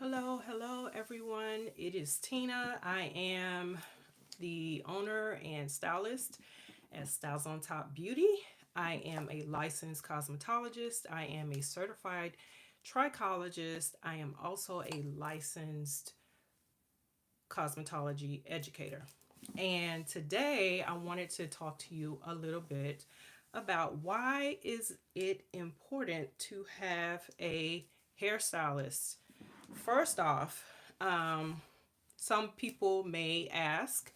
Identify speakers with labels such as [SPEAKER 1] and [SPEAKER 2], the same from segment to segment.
[SPEAKER 1] Hello, everyone. It is Tina. I am the owner and stylist at Styles on Top Beauty. I am a licensed cosmetologist. I am a certified trichologist. I am also a licensed cosmetology educator. And today I wanted to talk to you a little bit about why is it important to have a hairstylist. First off, um, some people may ask,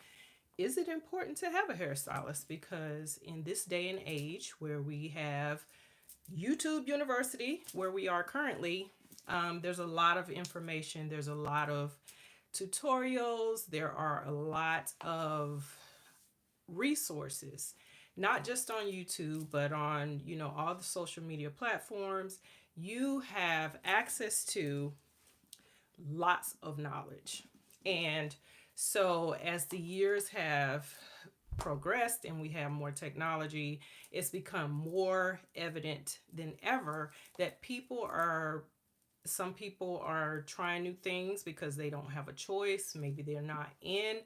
[SPEAKER 1] is it important to have a hairstylist? Because in this day and age where we have YouTube University, where we are currently, there's a lot of information, there's a lot of tutorials, there are a lot of resources, not just on YouTube, but on, all the social media platforms. You have access to lots of knowledge. And so, as the years have progressed and we have more technology, it's become more evident than ever that some people are trying new things because they don't have a choice. Maybe they're not in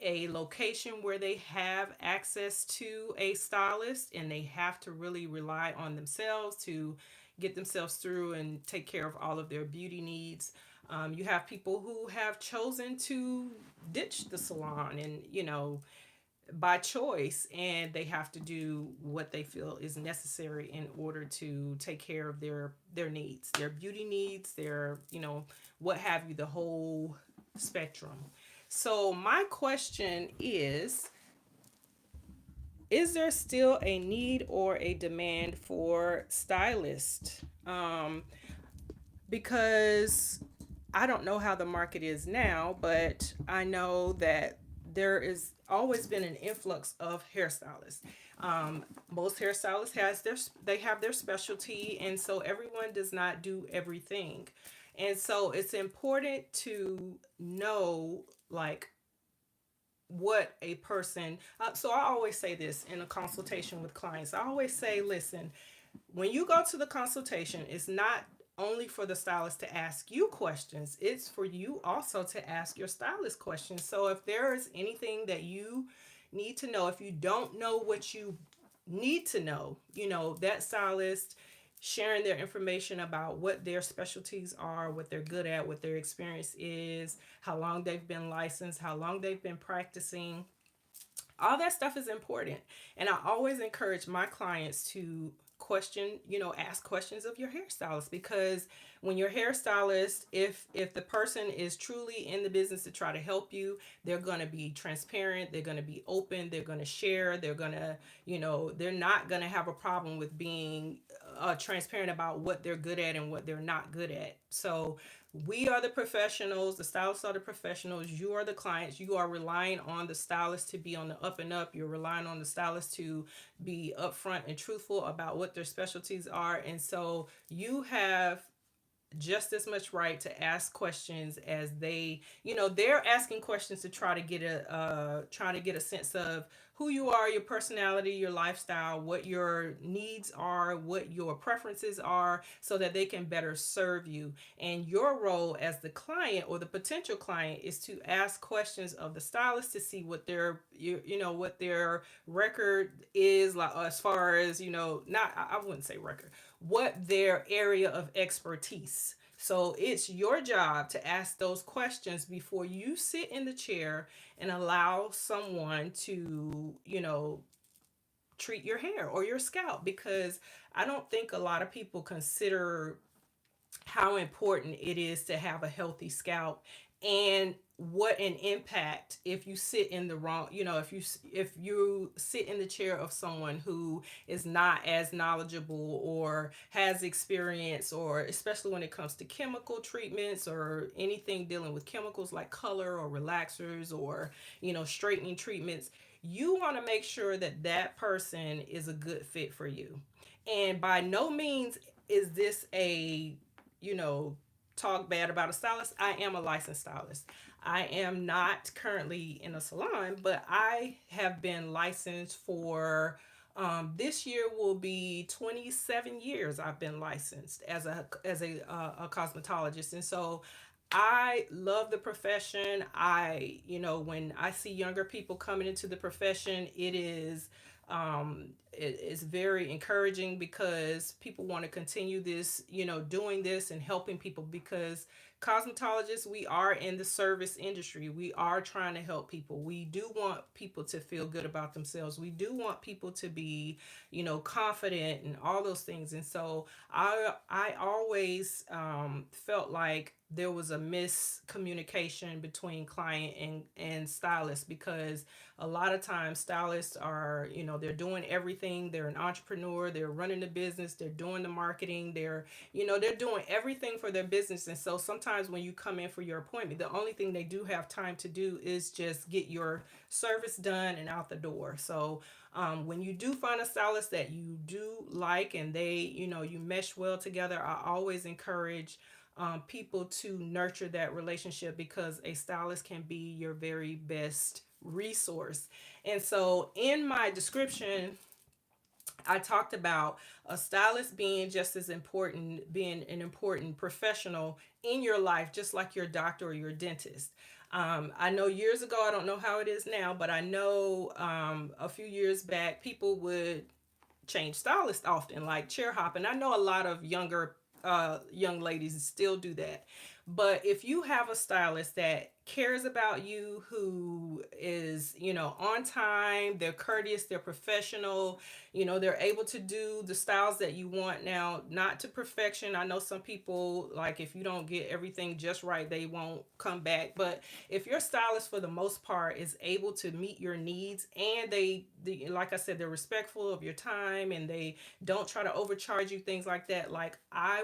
[SPEAKER 1] a location where they have access to a stylist and they have to really rely on themselves to get themselves through and take care of all of their beauty needs. You have people who have chosen to ditch the salon and, by choice, and they have to do what they feel is necessary in order to take care of their needs, their beauty needs, their, what have you, the whole spectrum. So my question is there still a need or a demand for stylists? Because I don't know how the market is now, but I know that there is always been an influx of hairstylists. Most hairstylists they have their specialty, and so everyone does not do everything, and so it's important to know like what a person. So I always say this in a consultation with clients. I always say, listen, when you go to the consultation, it's not only for the stylist to ask you questions, it's for you also to ask your stylist questions. So if there is anything that you need to know, if you don't know what you need to know, that stylist sharing their information about what their specialties are, what they're good at, what their experience is, how long they've been licensed, how long they've been practicing, all that stuff is important. And I always encourage my clients to ask questions of your hairstylist, because when your hairstylist, if the person is truly in the business to try to help you, they're going to be transparent, they're going to be open, they're going to share, they're going to, they're not going to have a problem with being transparent about what they're good at and what they're not good at. So we are the professionals, the stylists are the professionals, you are the clients. You are relying on the stylist to be on the up and up. You're relying on the stylist to be upfront and truthful about what their specialties are. And so you have just as much right to ask questions as they're asking questions to try to get a sense of who you are, your personality, your lifestyle, what your needs are, what your preferences are, so that they can better serve you. And your role as the client or the potential client is to ask questions of the stylist to see what what their record is like, as far as, not, I wouldn't say record, what their area of expertise. So it's your job to ask those questions before you sit in the chair and allow someone to, treat your hair or your scalp, because I don't think a lot of people consider how important it is to have a healthy scalp, and what an impact if you sit in the wrong, if you sit in the chair of someone who is not as knowledgeable or has experience, or especially when it comes to chemical treatments or anything dealing with chemicals like color or relaxers or, straightening treatments. You want to make sure that that person is a good fit for you. And by no means is this a, you know, talk bad about a stylist. I am a licensed stylist. I am not currently in a salon, but I have been licensed for, this year will be 27 years I've been licensed as a cosmetologist. And so I love the profession. When I see younger people coming into the profession, it is very encouraging because people want to continue this, doing this and helping people because cosmetologists, we are in the service industry. We are trying to help people. We do want people to feel good about themselves. We do want people to be, confident and all those things. And so I always felt like there was a miscommunication between client and stylist because a lot of times stylists are, they're doing everything. They're an entrepreneur. They're running the business. They're doing the marketing. They're doing everything for their business. And so sometimes when you come in for your appointment, the only thing they do have time to do is just get your service done and out the door. So when you do find a stylist that you do like and you mesh well together, I always encourage people to nurture that relationship because a stylist can be your very best resource. And so in my description, I talked about a stylist being just as important, being an important professional in your life, just like your doctor or your dentist. I know years ago, I don't know how it is now, but I know a few years back, people would change stylists often, like chair hop. And I know a lot of young ladies still do that. But if you have a stylist that cares about you, who is, on time, they're courteous, they're professional, they're able to do the styles that you want. Now, not to perfection. I know some people, like, if you don't get everything just right, they won't come back. But if your stylist, for the most part, is able to meet your needs and like I said, they're respectful of your time and they don't try to overcharge you, things like that. Like I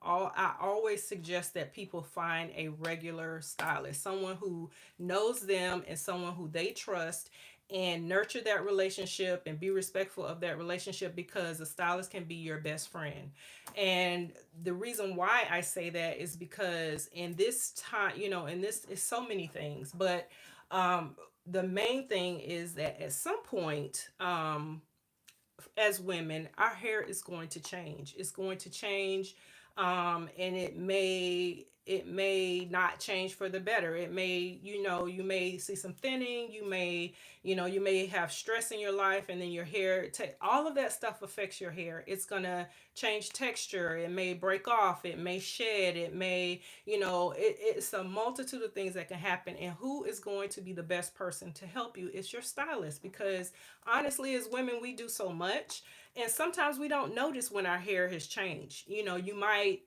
[SPEAKER 1] always suggest that people find a regular stylist, someone who knows them and someone who they trust, and nurture that relationship and be respectful of that relationship because a stylist can be your best friend. And the reason why I say that is because in this time, in this is so many things, but the main thing is that at some point, as women, our hair is going to change. It's going to change, and it may not change for the better. It may, you may see some thinning. You may have stress in your life, and then your hair. All of that stuff affects your hair. It's gonna change texture. It may break off. It may shed. It may, it's a multitude of things that can happen. And who is going to be the best person to help you? It's your stylist because honestly, as women, we do so much. And sometimes we don't notice when our hair has changed. You might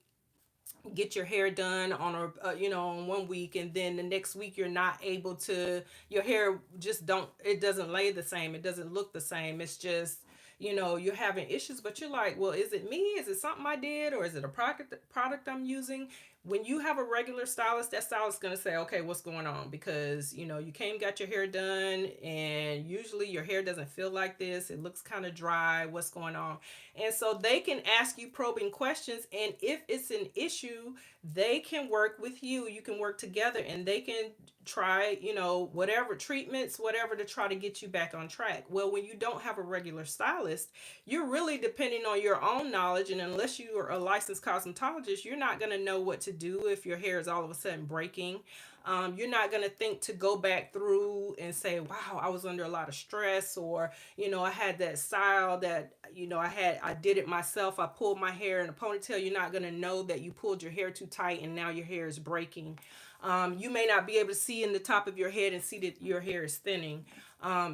[SPEAKER 1] get your hair done on on one week, and then the next week you're not able to, your hair just don't, it doesn't lay the same, it doesn't look the same. It's just, you're having issues, but you're like, well, is it me, is it something I did, or is it a product I'm using? When you have a regular stylist, that stylist is going to say, okay, what's going on? Because you came, got your hair done, and usually your hair doesn't feel like this, it looks kind of dry, what's going on? And so they can ask you probing questions, and if it's an issue, they can work with you. You can work together, and they can try, whatever treatments, whatever, to try to get you back on track. Well, when you don't have a regular stylist, you're really depending on your own knowledge, and unless you are a licensed cosmetologist, you're not going to know what to do if your hair is all of a sudden breaking. You're not going to think to go back through and say, wow, I was under a lot of stress, or, I had that style that, I did it myself. I pulled my hair in a ponytail. You're not going to know that you pulled your hair too tight and now your hair is breaking. You may not be able to see in the top of your head and see that your hair is thinning.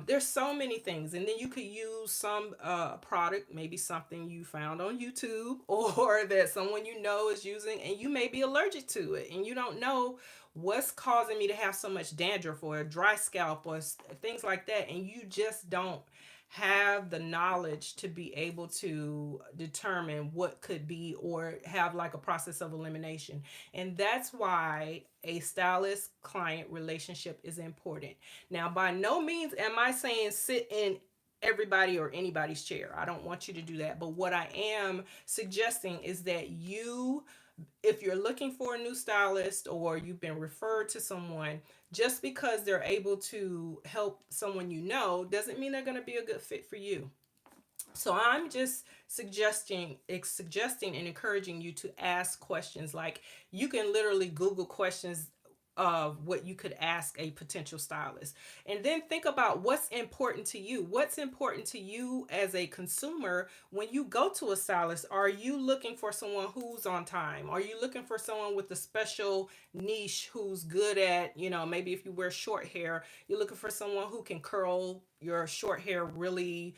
[SPEAKER 1] There's so many things, and then you could use some product, maybe something you found on YouTube or that someone is using, and you may be allergic to it, and you don't know what's causing me to have so much dandruff or a dry scalp or things like that, and you just don't have the knowledge to be able to determine what could be, or have like a process of elimination. And that's why a stylist client relationship is important. Now, by no means am I saying sit in everybody or anybody's chair. I don't want you to do that. But what I am suggesting is that if you're looking for a new stylist or you've been referred to someone, just because they're able to help someone doesn't mean they're going to be a good fit for you. So I'm just suggesting and encouraging you to ask questions. Like, you can literally Google questions of what you could ask a potential stylist, and then think about what's important to you. What's important to you as a consumer when you go to a stylist? Are you looking for someone who's on time? Are you looking for someone with a special niche who's good at, maybe if you wear short hair, you're looking for someone who can curl your short hair really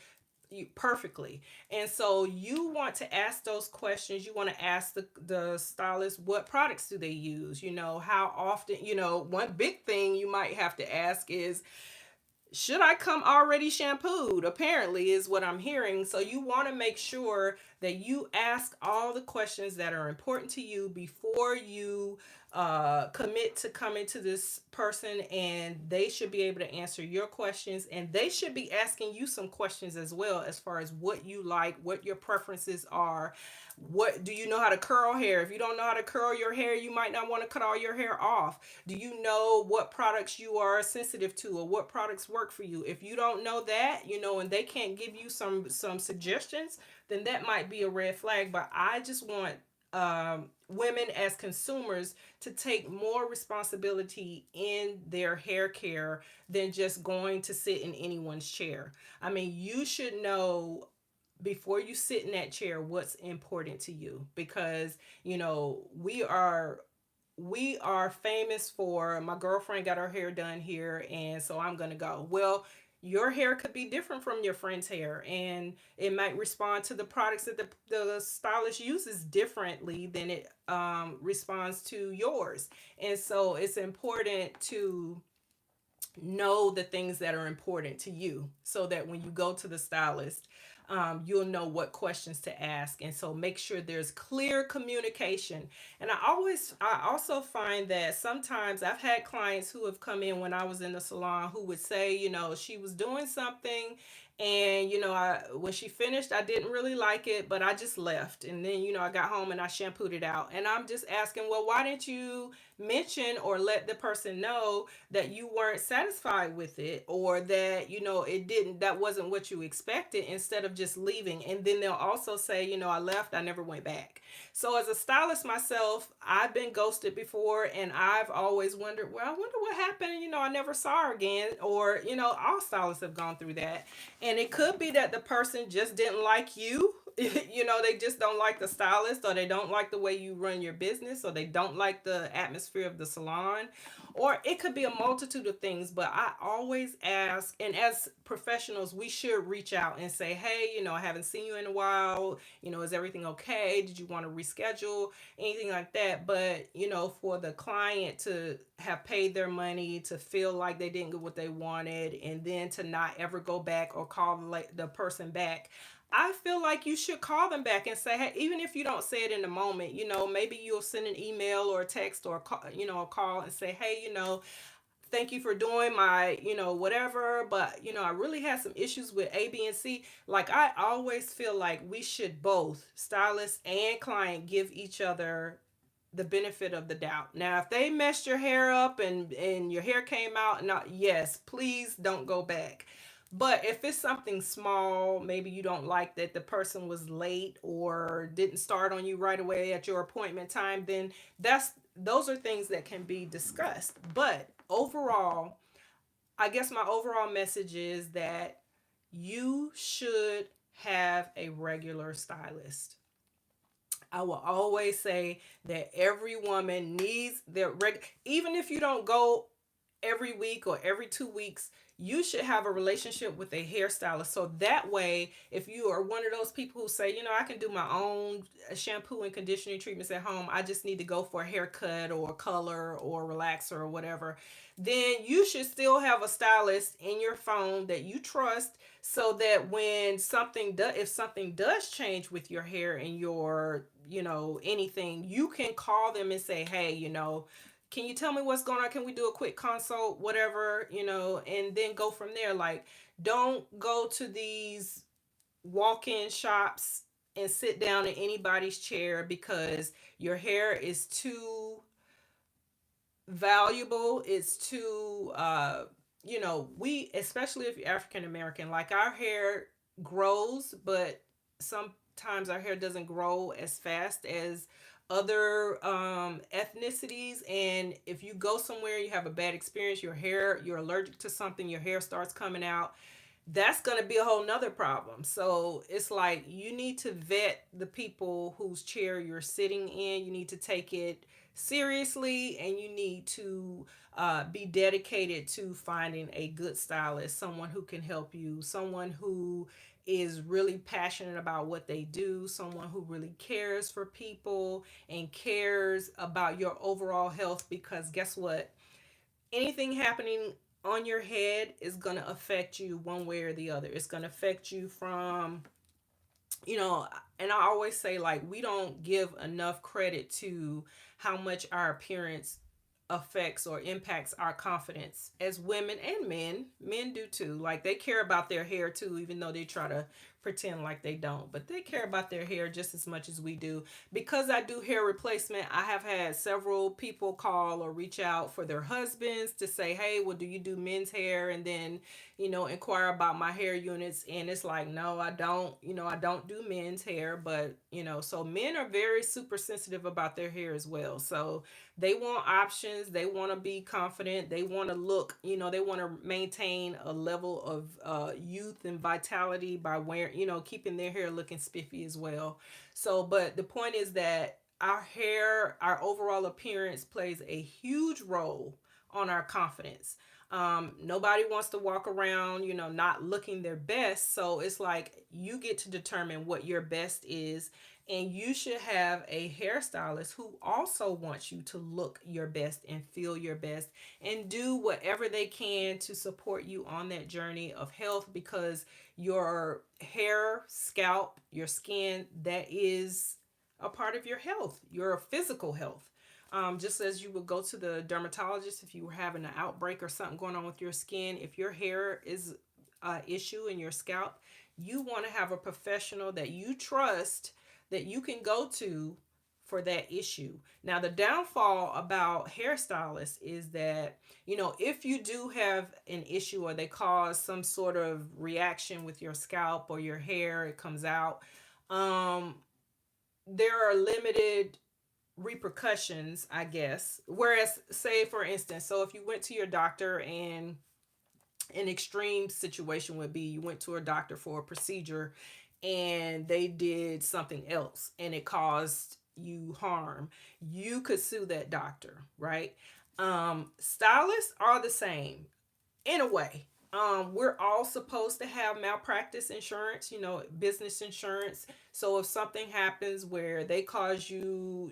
[SPEAKER 1] perfectly. And so you want to ask those questions. You want to ask the stylist, what products do they use, how often. One big thing you might have to ask is, should I come already shampooed? Apparently, is what I'm hearing. So you want to make sure that you ask all the questions that are important to you before you commit to coming to this person, and they should be able to answer your questions, and they should be asking you some questions as well, as far as what you like, what your preferences are. What do you know how to curl hair? If you don't know how to curl your hair, you might not want to cut all your hair off. Do you know what products you are sensitive to, or what products work for you? If you don't know that, and they can't give you some suggestions, then that might be a red flag. But I just want women as consumers to take more responsibility in their hair care than just going to sit in anyone's chair. I mean, you should know before you sit in that chair what's important to you, because we are famous for, my girlfriend got her hair done here, and so I'm going to go. Well, your hair could be different from your friend's hair, and it might respond to the products that the stylist uses differently than it responds to yours. And so it's important to know the things that are important to you, so that when you go to the stylist, you'll know what questions to ask. And so make sure there's clear communication. And I also find that sometimes I've had clients who have come in when I was in the salon who would say, she was doing something, and when she finished, I didn't really like it, but I just left. And then I got home and I shampooed it out. And I'm just asking, well, why didn't you mention or let the person know that you weren't satisfied with it, or that it didn't that wasn't what you expected, instead of just leaving? And then they'll also say, I left, I never went back. So as a stylist myself, I've been ghosted before, and I've always wondered, well, I wonder what happened. I never saw her again. Or all stylists have gone through that. And it could be that the person just didn't like you. They just don't like the stylist, or they don't like the way you run your business, or they don't like the atmosphere of the salon, or it could be a multitude of things. But I always ask, and as professionals, we should reach out and say, hey, I haven't seen you in a while. Is everything okay? Did you want to reschedule? Anything like that. But, for the client to have paid their money, to feel like they didn't get what they wanted, and then to not ever go back or call the person back, I feel like you should call them back and say, hey, even if you don't say it in the moment, maybe you'll send an email or a text, or a call, and say, hey, thank you for doing my, whatever, but, I really had some issues with A, B, and C. Like, I always feel like we should both, stylist and client, give each other the benefit of the doubt. Now, if they messed your hair up and your hair came out, not, yes, please don't go back. But if it's something small, maybe you don't like that the person was late or didn't start on you right away at your appointment time, then those are things that can be discussed. But overall, I guess my overall message is that you should have a regular stylist. I will always say that every woman needs even if you don't go every week or every 2 weeks, you should have a relationship with a hairstylist. So that way, if you are one of those people who say, I can do my own shampoo and conditioning treatments at home, I just need to go for a haircut or color or relaxer or whatever, then you should still have a stylist in your phone that you trust, so that when if something does change with your hair and your, anything, you can call them and say, hey, can you tell me what's going on? Can we do a quick consult, whatever, and then go from there. Like, don't go to these walk-in shops and sit down in anybody's chair, because your hair is too valuable. It's too we, especially if you're African American, like, our hair grows, but sometimes our hair doesn't grow as fast as other ethnicities. And if you go somewhere, you have a bad experience, you're allergic to something, your hair starts coming out, that's going to be a whole nother problem. So it's like you need to vet the people whose chair you're sitting in. You need to take it seriously, and you need to be dedicated to finding a good stylist, someone who can help you, someone who is really passionate about what they do, someone who really cares for people and cares about your overall health. Because guess what? Anything happening on your head is going to affect you one way or the other. It's going to affect you from, you know, and I always say, like, we don't give enough credit to how much our appearance affects or impacts our confidence as women and men. Men do too. Like, they care about their hair too, even though they try to pretend like they don't. But they care about their hair just as much as we do. Because I do hair replacement, I have had several people call or reach out for their husbands to say, hey, well, do you do men's hair? And then, inquire about my hair units. And it's like, no, I don't. I don't do men's hair. But, so men are very super sensitive about their hair as well. So they want options. They want to be confident. They want to look, they want to maintain a level of youth and vitality by wearing, keeping their hair looking spiffy as well. So, but the point is that our hair, our overall appearance plays a huge role on our confidence. Nobody wants to walk around, not looking their best. So it's like you get to determine what your best is. And you should have a hairstylist who also wants you to look your best and feel your best and do whatever they can to support you on that journey of health, because your hair, scalp, your skin, that is a part of your health, your physical health. Just as you would go to the dermatologist if you were having an outbreak or something going on with your skin, if your hair is an issue in your scalp, you want to have a professional that you trust, that you can go to for that issue. Now, the downfall about hairstylists is that, if you do have an issue or they cause some sort of reaction with your scalp or your hair, it comes out, um, there are limited repercussions, I guess. Whereas, say for instance, so if you went to your doctor, and an extreme situation would be you went to a doctor for a procedure and they did something else and it caused you harm, you could sue that doctor, right? Stylists are the same in a way. We're all supposed to have malpractice insurance, business insurance. So if something happens where they cause you,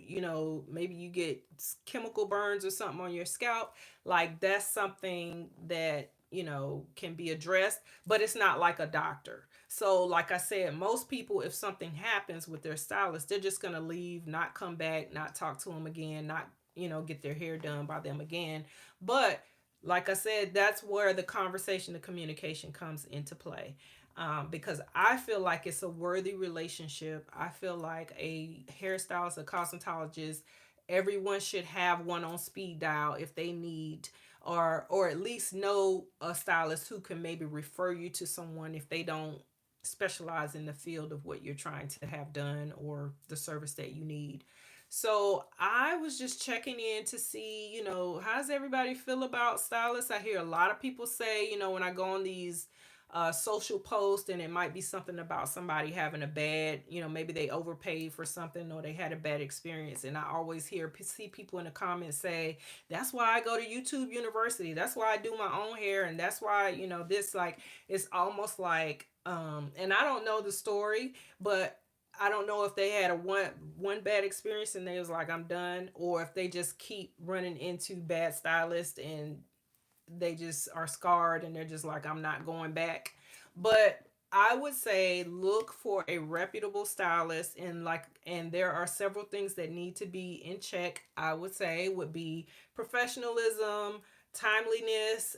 [SPEAKER 1] maybe you get chemical burns or something on your scalp, like that's something that, can be addressed, but it's not like a doctor. So, like I said, most people, if something happens with their stylist, they're just going to leave, not come back, not talk to them again, not, get their hair done by them again. But like I said, that's where the conversation, the communication comes into play. Because I feel like it's a worthy relationship. I feel like a hairstylist, a cosmetologist, everyone should have one on speed dial if they need, or at least know a stylist who can maybe refer you to someone if they don't specialize in the field of what you're trying to have done or the service that you need. So I was just checking in to see, how does everybody feel about stylists? I hear a lot of people say, when I go on these social posts, and it might be something about somebody having a bad, maybe they overpaid for something or they had a bad experience. And I always see people in the comments say, that's why I go to YouTube University. That's why I do my own hair. And that's why, this, like, it's almost like, and I don't know the story, but I don't know if they had a one bad experience and they was like, I'm done, or if they just keep running into bad stylists and they just are scarred and they're just like, I'm not going back. But I would say look for a reputable stylist, and there are several things that need to be in check. I would say would be professionalism, timeliness,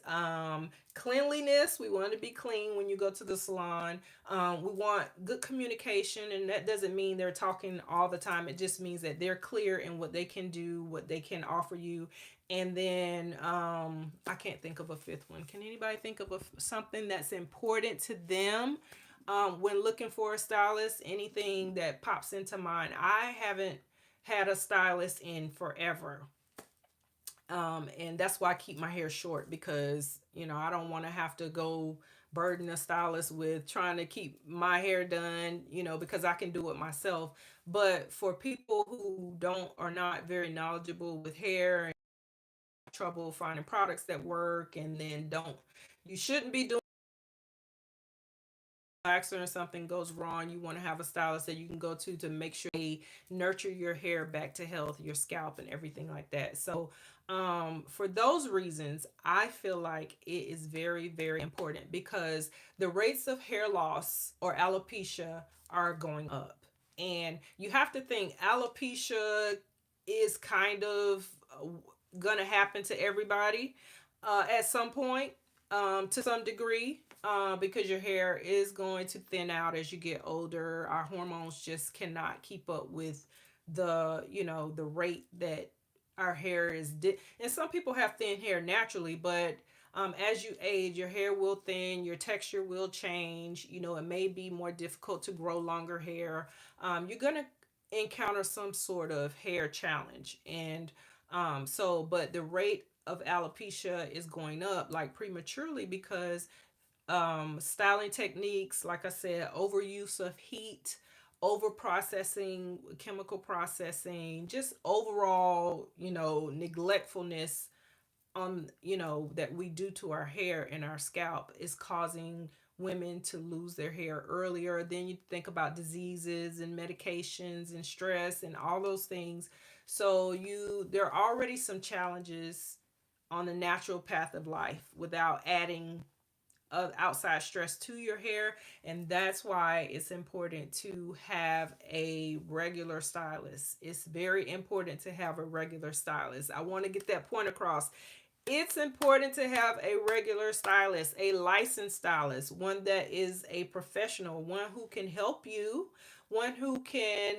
[SPEAKER 1] cleanliness. We want to be clean when you go to the salon. We want good communication, and that doesn't mean they're talking all the time. It just means that they're clear in what they can do, what they can offer you. And then I can't think of a fifth one. Can anybody think of something that's important to them? when looking for a stylist, anything that pops into mind. I haven't had a stylist in forever. And that's why I keep my hair short, because I don't want to have to go burden a stylist with trying to keep my hair done, because I can do it myself. But for people who don't are not very knowledgeable with hair and trouble finding products that work, and then don't you shouldn't be doing accident or something goes wrong, you want to have a stylist that you can go to make sure they nurture your hair back to health, your scalp, and everything like that. So, for those reasons, I feel like it is very, very important, because the rates of hair loss or alopecia are going up. And you have to think alopecia is kind of gonna happen to everybody at some point, to some degree, because your hair is going to thin out as you get older. Our hormones just cannot keep up with the rate that our hair is. And some people have thin hair naturally, but as you age, your hair will thin, your texture will change. It may be more difficult to grow longer hair. You're gonna encounter some sort of hair challenge, and but the rate of alopecia is going up like prematurely, because styling techniques, like I said, overuse of heat, over processing, chemical processing, just overall, neglectfulness that we do to our hair and our scalp is causing women to lose their hair earlier. Then you think about diseases and medications and stress and all those things. So there are already some challenges on the natural path of life without adding of outside stress to your hair. And that's why it's important to have a regular stylist. It's very important to have a regular stylist. I want to get that point across. It's important to have a regular stylist, a licensed stylist, one that is a professional, one who can help you, one who can,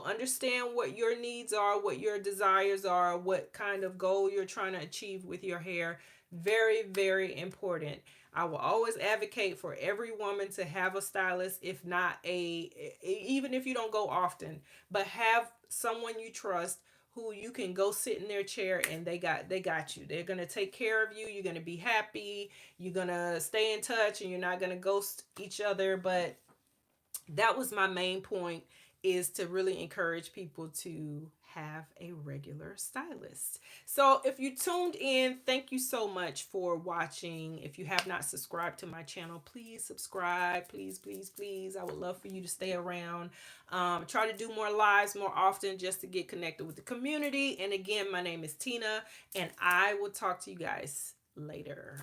[SPEAKER 1] understand what your needs are, what your desires are, what kind of goal you're trying to achieve with your hair. Very, very important. I will always advocate for every woman to have a stylist, if not even if you don't go often, but have someone you trust, who you can go sit in their chair and they got you. They're going to take care of you. You're going to be happy. You're going to stay in touch, and you're not going to ghost each other. But that was my main point, is to really encourage people to have a regular stylist. So if you tuned in, thank you so much for watching. If you have not subscribed to my channel, please subscribe. Please, please, please. I would love for you to stay around. Try to do more lives more often, just to get connected with the community. And again, my name is Tina, and I will talk to you guys later.